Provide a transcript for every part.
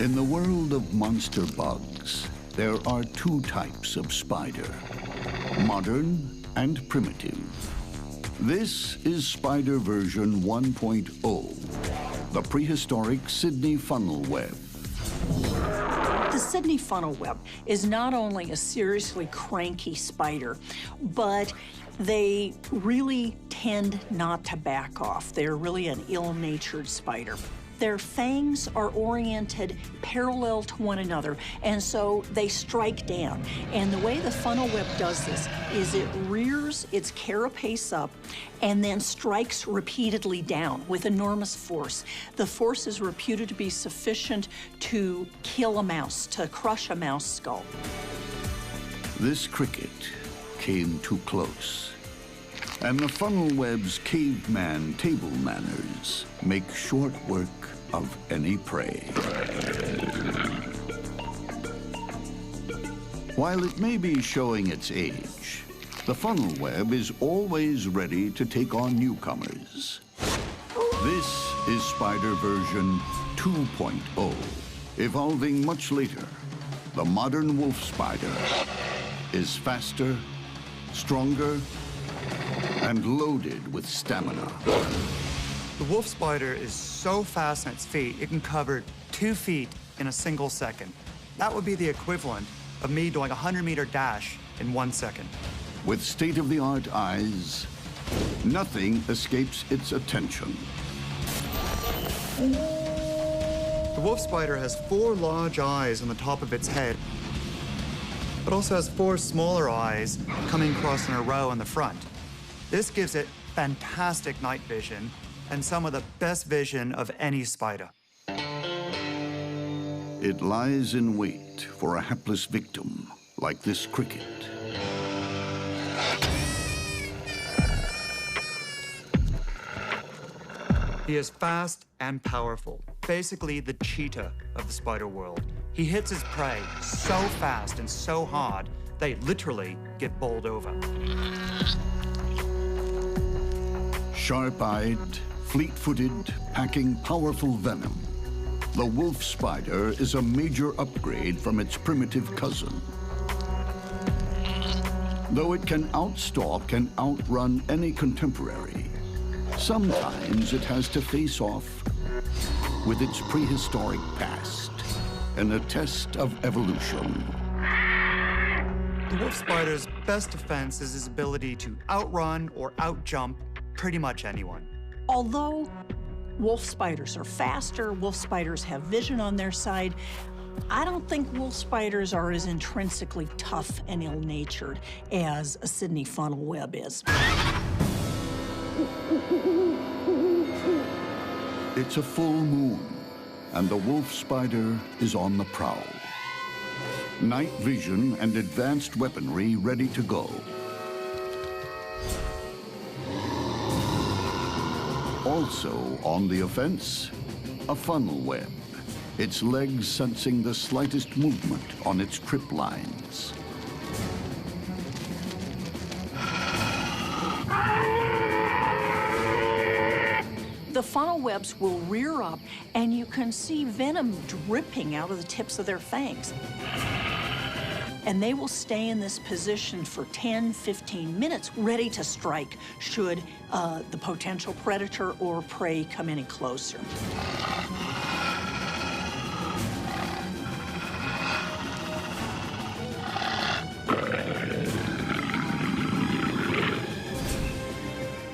In the world of monster bugs, there are two types of spider, modern and primitive. This is spider version 1.0, the prehistoric Sydney funnel web. The Sydney funnel web is not only a seriously cranky spider, but they really tend not to back off. They're really an ill-natured spider. Their fangs are oriented parallel to one another, and so they strike down. And the way the funnel web does this is it rears its carapace up and then strikes repeatedly down with enormous force. The force is reputed to be sufficient to kill a mouse, to crush a mouse skull. This cricket came too close. And the funnel web's caveman table manners make short work of any prey. While it may be showing its age, the funnel web is always ready to take on newcomers. This is spider version 2.0, evolving much later. The modern wolf spider is faster, stronger, and loaded with stamina. The wolf spider is so fast on its feet, it can cover 2 feet in a single second. That would be the equivalent of me doing a 100-meter dash in 1 second. With state-of-the-art eyes, nothing escapes its attention. The wolf spider has 4 large eyes on the top of its head, but also has 4 smaller eyes coming across in a row in the front. This gives it fantastic night vision and some of the best vision of any spider. It lies in wait for a hapless victim, like this cricket. He is fast and powerful, basically the cheetah of the spider world. He hits his prey so fast and so hard, they literally get bowled over. Sharp-eyed, fleet-footed, packing powerful venom, the wolf spider is a major upgrade from its primitive cousin. Though it can outstalk and outrun any contemporary, sometimes it has to face off with its prehistoric past in a test of evolution. The wolf spider's best defense is his ability to outrun or outjump pretty much anyone. Although wolf spiders are faster, wolf spiders have vision on their side, I don't think wolf spiders are as intrinsically tough and ill-natured as a Sydney funnel web is. It's a full moon, and the wolf spider is on the prowl. Night vision and advanced weaponry ready to go. Also on the offense, a funnel web, its legs sensing the slightest movement on its trip lines. The funnel webs will rear up, and you can see venom dripping out of the tips of their fangs. And they will stay in this position for 10, 15 minutes, ready to strike should the potential predator or prey come any closer.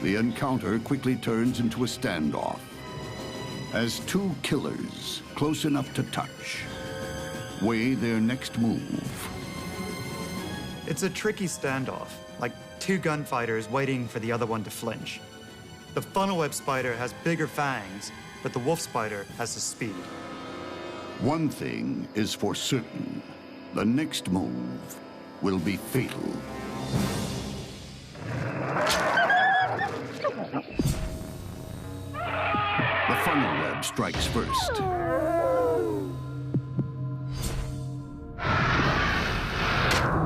The encounter quickly turns into a standoff as two killers, close enough to touch, weigh their next move. It's a tricky standoff, like 2 gunfighters waiting for the other one to flinch. The funnel web spider has bigger fangs, but the wolf spider has the speed. One thing is for certain, the next move will be fatal. The funnel web strikes first.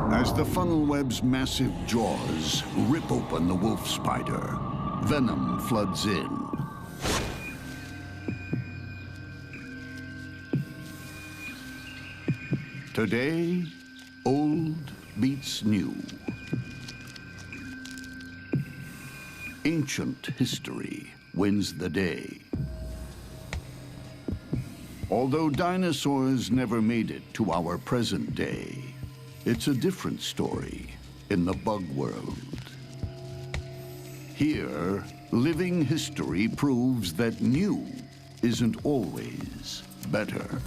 As the funnel web's massive jaws rip open the wolf spider, venom floods in. Today, old beats new. Ancient history wins the day. Although dinosaurs never made it to our present day, it's a different story in the bug world. Here, living history proves that new isn't always better.